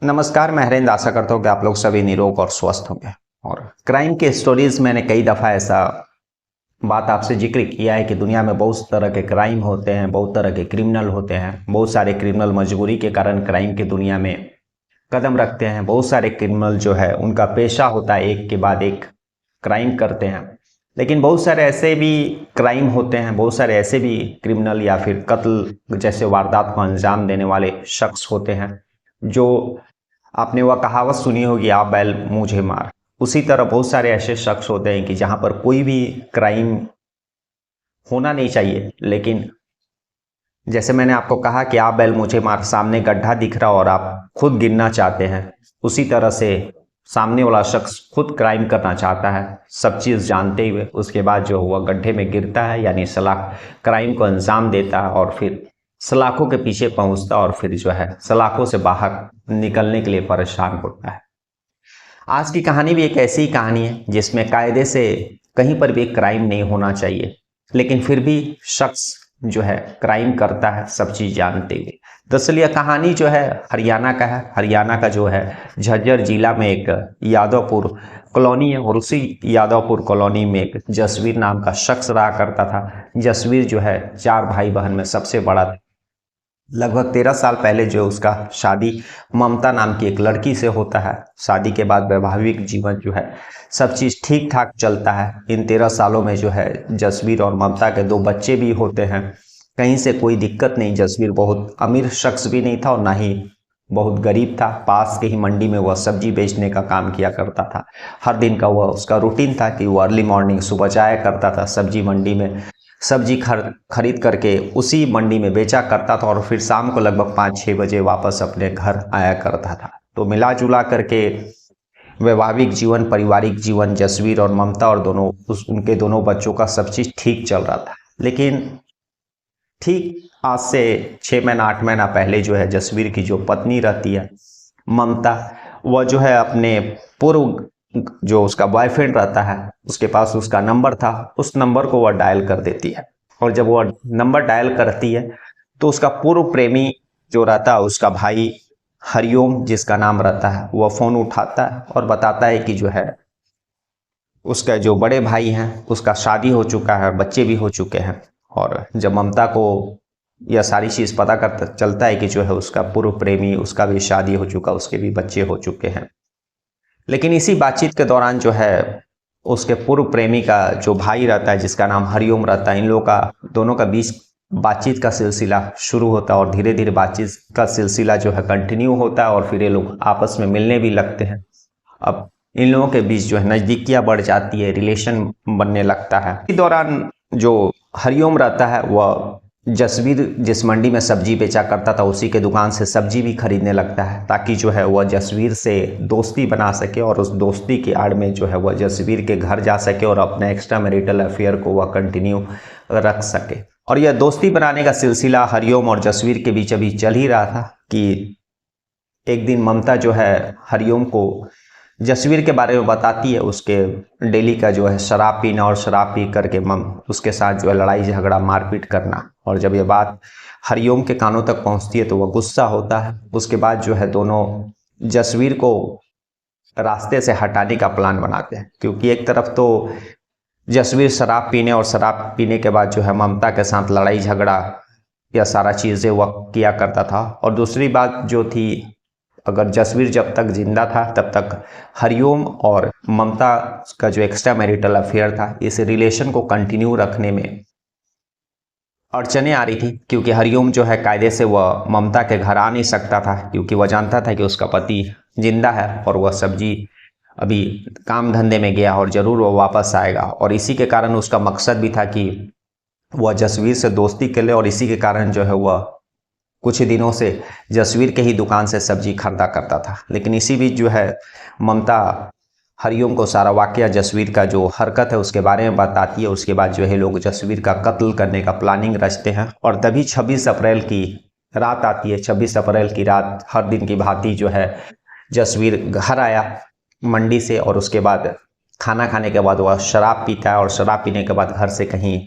नमस्कार, मैं हरेंद्र। आशा करता हूँ कि आप लोग सभी निरोग और स्वस्थ होंगे। और क्राइम के स्टोरीज मैंने कई दफ़ा ऐसा बात आपसे जिक्र किया है कि दुनिया में बहुत तरह के क्राइम होते हैं, बहुत तरह के क्रिमिनल होते हैं। बहुत सारे क्रिमिनल मजबूरी के कारण क्राइम की दुनिया में कदम रखते हैं। बहुत सारे क्रिमिनल जो है उनका पेशा होता है, एक के बाद एक क्राइम करते हैं। लेकिन बहुत सारे ऐसे भी क्राइम होते हैं, बहुत सारे ऐसे भी क्रिमिनल या फिर कत्ल जैसे वारदात को अंजाम देने वाले शख्स होते हैं जो, आपने वह कहावत सुनी होगी, आप बैल मुझे मार। उसी तरह बहुत सारे ऐसे शख्स होते हैं कि जहां पर कोई भी क्राइम होना नहीं चाहिए, लेकिन जैसे मैंने आपको कहा कि आप बैल मुझे मार, सामने गड्ढा दिख रहा और आप खुद गिरना चाहते हैं, उसी तरह से सामने वाला शख्स खुद क्राइम करना चाहता है सब चीज़ जानते हुए। उसके बाद जो हुआ गड्ढे में गिरता है, यानी सलाख क्राइम को अंजाम देता है और फिर सलाखों के पीछे पहुंचता और फिर जो है सलाखों से बाहर निकलने के लिए परेशान होता है। आज की कहानी भी एक ऐसी कहानी है जिसमें कायदे से कहीं पर भी क्राइम नहीं होना चाहिए, लेकिन फिर भी शख्स जो है क्राइम करता है सब चीज़ जानते हुए। दरअसल यह कहानी जो है हरियाणा का है। हरियाणा का जो है झज्जर जिला में एक यादवपुर कॉलोनी है, और उसी यादवपुर कॉलोनी में एक जसवीर नाम का शख्स रहा करता था। जसवीर जो है 4 भाई बहन में सबसे बड़ा था। लगभग 13 साल पहले जो उसका शादी ममता नाम की एक लड़की से होता है। शादी के बाद वैवाहिक जीवन जो है सब चीज़ ठीक ठाक चलता है। इन 13 सालों में जो है जसवीर और ममता के 2 बच्चे भी होते हैं। कहीं से कोई दिक्कत नहीं। जसवीर बहुत अमीर शख्स भी नहीं था और ना ही बहुत गरीब था। पास के ही मंडी में वह सब्जी बेचने का काम किया करता था। हर दिन का वह उसका रूटीन था कि वह अर्ली मॉर्निंग सुबह जाया करता था सब्जी मंडी में, सब्जी खरीद करके उसी मंडी में बेचा करता था और फिर शाम को लगभग 5-6 बजे वापस अपने घर आया करता था। तो मिला जुला करके वैवाहिक जीवन, पारिवारिक जीवन, जसवीर और ममता और उनके दोनों बच्चों का सब चीज़ ठीक चल रहा था। लेकिन ठीक आज से 6 महीना 8 महीना पहले जो है जसवीर की जो पत्नी रहती है ममता, वह जो है अपने पूर्व जो उसका बॉयफ्रेंड रहता है उसके पास उसका नंबर था, उस नंबर को वह डायल कर देती है। और जब वह नंबर डायल करती है तो उसका पूर्व प्रेमी जो रहता है, उसका भाई हरिओम जिसका नाम रहता है, वह फ़ोन उठाता है और बताता है कि जो है उसका जो बड़े भाई हैं उसका शादी हो चुका है, बच्चे भी हो चुके हैं। और जब ममता को यह सारी चीज़ पता करता चलता है कि जो है उसका पूर्व प्रेमी, उसका भी शादी हो चुका, उसके भी बच्चे हो चुके हैं। लेकिन इसी बातचीत के दौरान जो है उसके पूर्व प्रेमी का जो भाई रहता है जिसका नाम हरिओम रहता है, इन लोगों का दोनों का बीच बातचीत का सिलसिला शुरू होता है और धीरे धीरे बातचीत का सिलसिला जो है कंटिन्यू होता है और फिर ये लोग आपस में मिलने भी लगते हैं। अब इन लोगों के बीच जो है नज़दीकियाँ बढ़ जाती है, रिलेशन बनने लगता है। इस दौरान जो हरिओम रहता है वह जसवीर जिस मंडी में सब्जी बेचा करता था उसी के दुकान से सब्जी भी खरीदने लगता है, ताकि जो है वह जसवीर से दोस्ती बना सके और उस दोस्ती की आड़ में जो है वह जसवीर के घर जा सके और अपना एक्स्ट्रा मैरिटल अफेयर को वह कंटिन्यू रख सके। और यह दोस्ती बनाने का सिलसिला हरिओम और जसवीर के बीच अभी चल ही रहा था कि एक दिन ममता जो है हरिओम को जसवीर के बारे में बताती है, उसके डेली का जो है शराब पीना और शराब पी करके उसके साथ जो है लड़ाई झगड़ा मारपीट करना। और जब ये बात हरिओम के कानों तक पहुंचती है तो वह गुस्सा होता है। उसके बाद जो है दोनों जसवीर को रास्ते से हटाने का प्लान बनाते हैं, क्योंकि एक तरफ तो जसवीर शराब पीने और शराब पीने के बाद जो है ममता के साथ लड़ाई झगड़ा या सारा चीज़ें वह किया करता था, और दूसरी बात जो थी, अगर जसवीर जब तक जिंदा था तब तक हरिओम और ममता का जो एक्स्ट्रा मैरिटल अफेयर था, इस रिलेशन को कंटिन्यू रखने में अड़चने आ रही थी। क्योंकि हरिओम जो है कायदे से वह ममता के घर आ नहीं सकता था, क्योंकि वह जानता था कि उसका पति जिंदा है और वह सब्जी अभी काम धंधे में गया और ज़रूर वह वापस आएगा। और इसी के कारण उसका मकसद भी था कि वह जसवीर से दोस्ती कर ले, और इसी के कारण जो है वह कुछ दिनों से जसवीर के ही दुकान से सब्जी खरीदा करता था। लेकिन इसी बीच जो है ममता हरिओम को सारा वाकया जसवीर का जो हरकत है उसके बारे में बताती है। उसके बाद जो है लोग जसवीर का कत्ल करने का प्लानिंग रचते हैं। और तभी 26 अप्रैल की रात आती है। 26 अप्रैल की रात हर दिन की भांति जो है जसवीर घर आया मंडी से, और उसके बाद खाना खाने के बाद वह शराब पीता है और शराब पीने के बाद घर से कहीं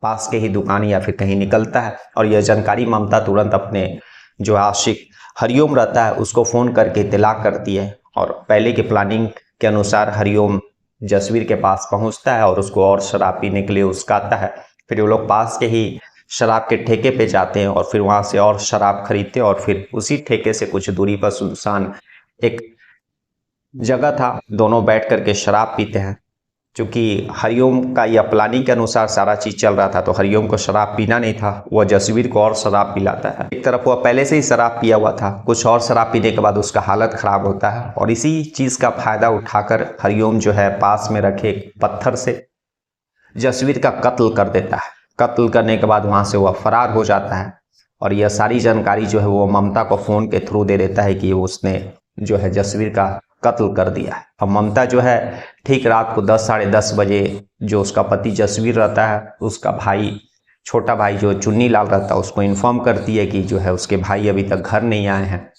पास के ही दुकान या फिर कहीं निकलता है। और यह जानकारी ममता तुरंत अपने जो आशिक हरिओम रहता है उसको फ़ोन करके इत्तला करती है और पहले की प्लानिंग के अनुसार हरिओम जसवीर के पास पहुंचता है और उसको और शराब पीने के लिए उकसाता है। फिर वो लोग पास के ही शराब के ठेके पे जाते हैं और फिर वहाँ से और शराब खरीदते हैं और फिर उसी ठेके से कुछ दूरी पर सुनसान एक जगह था, दोनों बैठ करके शराब पीते हैं। चूँकि हरिओम का यह प्लानिंग के अनुसार सारा चीज़ चल रहा था तो हरिओम को शराब पीना नहीं था, वह जसवीर को और शराब पिलाता है। एक तरफ वह पहले से ही शराब पिया हुआ था, कुछ और शराब पीने के बाद उसका हालत ख़राब होता है और इसी चीज़ का फ़ायदा उठाकर हरिओम जो है पास में रखे एक पत्थर से जसवीर का कत्ल कर देता है। कत्ल करने के बाद वहाँ से वह फरार हो जाता है और यह सारी जानकारी जो है वो ममता को फ़ोन के थ्रू दे देता है कि उसने जो है जसवीर का कत्ल कर दिया है। अब ममता जो है ठीक रात को 10 साढ़े 10 बजे जो उसका पति जसवीर रहता है उसका भाई, छोटा भाई जो चुन्नी लाल रहता है, उसको इन्फॉर्म करती है कि जो है उसके भाई अभी तक घर नहीं आए हैं।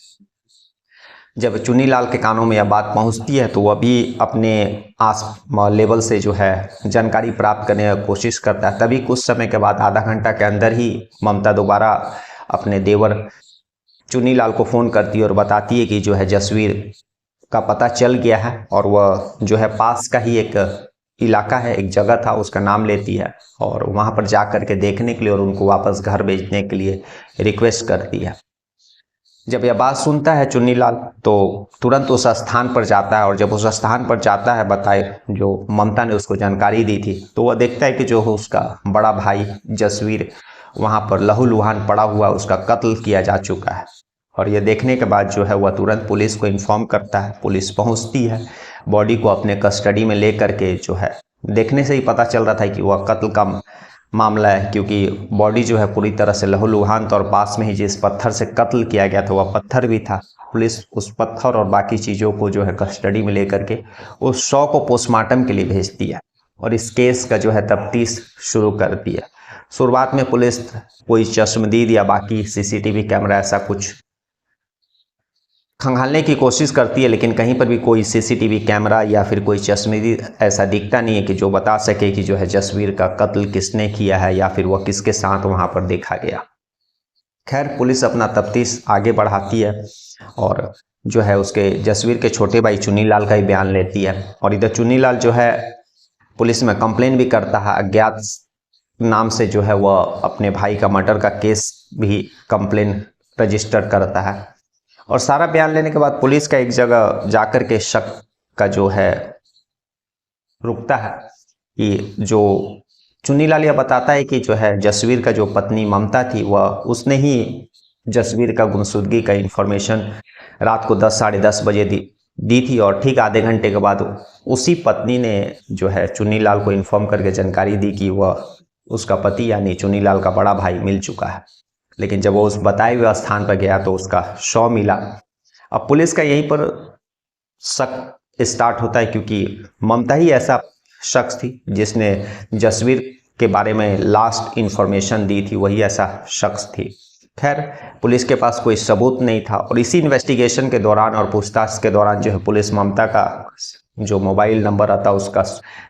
जब चुन्नी लाल के कानों में यह बात पहुंचती है तो वह भी अपने आस लेवल से जो है जानकारी प्राप्त करने की कोशिश करता है। तभी कुछ समय के बाद आधा घंटा के अंदर ही ममता दोबारा अपने देवर चुन्नी लाल को फ़ोन करती है और बताती है कि जो है जसवीर का पता चल गया है और वह जो है पास का ही एक इलाका है, एक जगह था, उसका नाम लेती है और वहाँ पर जा कर के देखने के लिए और उनको वापस घर भेजने के लिए रिक्वेस्ट करती है। जब यह बात सुनता है चुन्नी लाल तो तुरंत उस स्थान पर जाता है और जब उस स्थान पर जाता है, बताए जो ममता ने उसको जानकारी दी थी, तो वह देखता है कि जो उसका बड़ा भाई जसवीर वहाँ पर लहूलुहान पड़ा हुआ, उसका कत्ल किया जा चुका है। और ये देखने के बाद जो है वह तुरंत पुलिस को इन्फॉर्म करता है। पुलिस पहुंचती है, बॉडी को अपने कस्टडी में ले करके जो है, देखने से ही पता चल रहा था कि वह कत्ल का मामला है, क्योंकि बॉडी जो है पूरी तरह से लहूलुहान था और पास में ही जिस पत्थर से कत्ल किया गया था वह पत्थर भी था। पुलिस उस पत्थर और बाकी चीज़ों को जो है कस्टडी में ले करके उस शव को पोस्टमार्टम के लिए भेजती है और इस केस का जो है तफ्तीश शुरू करती है। शुरुआत में पुलिस कोई चश्मदीद या बाकी सीसीटीवी कैमरा ऐसा कुछ खंगालने की कोशिश करती है, लेकिन कहीं पर भी कोई सीसीटीवी कैमरा या फिर कोई चश्मदीद ऐसा दिखता नहीं है कि जो बता सके कि जो है जसवीर का कत्ल किसने किया है या फिर वह किसके साथ वहाँ पर देखा गया। खैर, पुलिस अपना तफ्तीश आगे बढ़ाती है और जो है उसके जसवीर के छोटे भाई चुन्नी लाल का ही बयान लेती है और इधर चुन्नी लाल जो है पुलिस में कंप्लेन भी करता है, अज्ञात नाम से जो है वह अपने भाई का मर्डर का केस भी कंप्लेन रजिस्टर करता है। और सारा बयान लेने के बाद पुलिस का एक जगह जाकर के शक का जो है रुकता है कि जो चुन्नी लाल यह बताता है कि जो है जसवीर का जो पत्नी ममता थी वह उसने ही जसवीर का गुमशुदगी का इन्फॉर्मेशन रात को 10 साढ़े 10 बजे दी थी और ठीक आधे घंटे के बाद उसी पत्नी ने जो है चुन्नी लाल को इन्फॉर्म करके जानकारी दी कि वह उसका पति यानी चुन्नी लाल का बड़ा भाई मिल चुका है। लेकिन जब वो उस बताए हुए स्थान पर गया तो उसका शव मिला। अब पुलिस का यहीं पर शक स्टार्ट होता है, क्योंकि ममता ही ऐसा शख्स थी जिसने जसवीर के बारे में लास्ट इंफॉर्मेशन दी थी, वही ऐसा शख्स थी। खैर, पुलिस के पास कोई सबूत नहीं था और इसी इन्वेस्टिगेशन के दौरान और पूछताछ के दौरान जो है पुलिस ममता का जो मोबाइल नंबर आता है उसका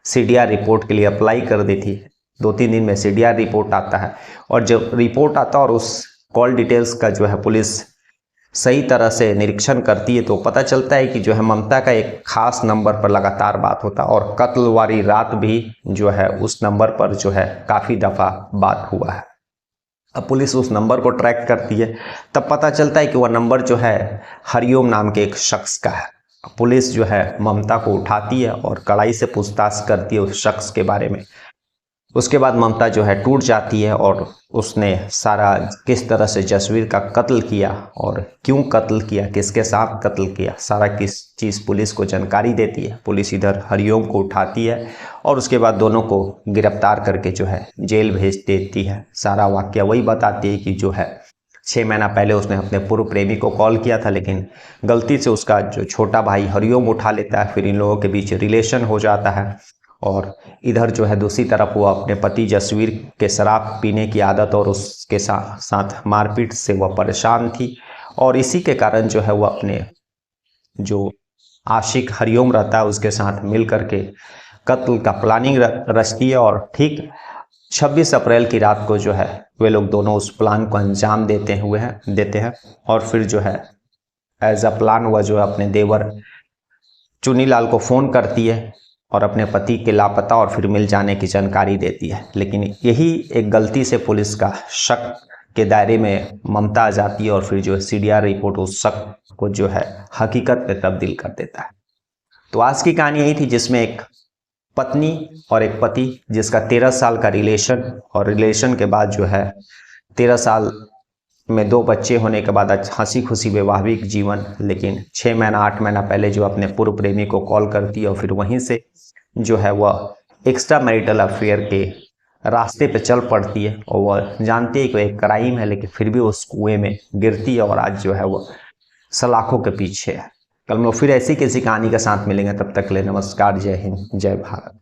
CDR रिपोर्ट के लिए अप्लाई कर दी थी। 2-3 दिन में CDR रिपोर्ट आता है और जब रिपोर्ट आता है और उस कॉल डिटेल्स का जो है पुलिस सही तरह से निरीक्षण करती है तो पता चलता है कि जो है ममता का एक खास नंबर पर लगातार बात होता है और कत्ल वाली रात भी जो है उस नंबर पर जो है काफ़ी दफ़ा बात हुआ है। अब पुलिस उस नंबर को ट्रैक करती है, तब पता चलता है कि वह नंबर जो है हरिओम नाम के एक शख्स का है। पुलिस जो है ममता को उठाती है और कड़ाई से पूछताछ करती है उस शख्स के बारे में। उसके बाद ममता जो है टूट जाती है और उसने सारा किस तरह से जसवीर का कत्ल किया और क्यों कत्ल किया, किसके साथ कत्ल किया, सारा किस चीज़ पुलिस को जानकारी देती है। पुलिस इधर हरिओम को उठाती है और उसके बाद दोनों को गिरफ्तार करके जो है जेल भेज देती है। सारा वाकया वही बताती है कि जो है 6 महीना पहले उसने अपने पूर्व प्रेमी को कॉल किया था, लेकिन गलती से उसका जो छोटा भाई हरिओम उठा लेता है। फिर इन लोगों के बीच रिलेशन हो जाता है और इधर जो है दूसरी तरफ वो अपने पति जसवीर के शराब पीने की आदत और उसके साथ मारपीट से वह परेशान थी और इसी के कारण जो है वह अपने जो आशिक हरिओम रहता है उसके साथ मिल करके कत्ल का प्लानिंग रचती है और ठीक 26 अप्रैल की रात को जो है वे लोग दोनों उस प्लान को अंजाम देते हैं और फिर जो है एज अ प्लान वह जो है अपने देवर चुनीलाल को फ़ोन करती है और अपने पति के लापता और फिर मिल जाने की जानकारी देती है। लेकिन यही एक गलती से पुलिस का शक के दायरे में ममता आ जाती है और फिर जो है सीडीआर रिपोर्ट उस शक को जो है हकीकत में तब्दील कर देता है। तो आज की कहानी यही थी, जिसमें एक पत्नी और एक पति जिसका 13 साल का रिलेशन, और रिलेशन के बाद जो है 13 साल में 2 बच्चे होने के बाद आज हंसी खुशी वैवाहिक जीवन, लेकिन 6 महीना 8 महीना पहले जो अपने पूर्व प्रेमी को कॉल करती है और फिर वहीं से जो है वह एक्स्ट्रा मैरिटल अफेयर के रास्ते पे चल पड़ती है और वह जानती है कि एक क्राइम है, लेकिन फिर भी उस कुएं में गिरती है और आज जो है वह सलाखों के पीछे है। कल हम लोग फिर ऐसी किसी कहानी के साथ मिलेंगे, तब तक के लिए नमस्कार, जय हिंद, जय भारत।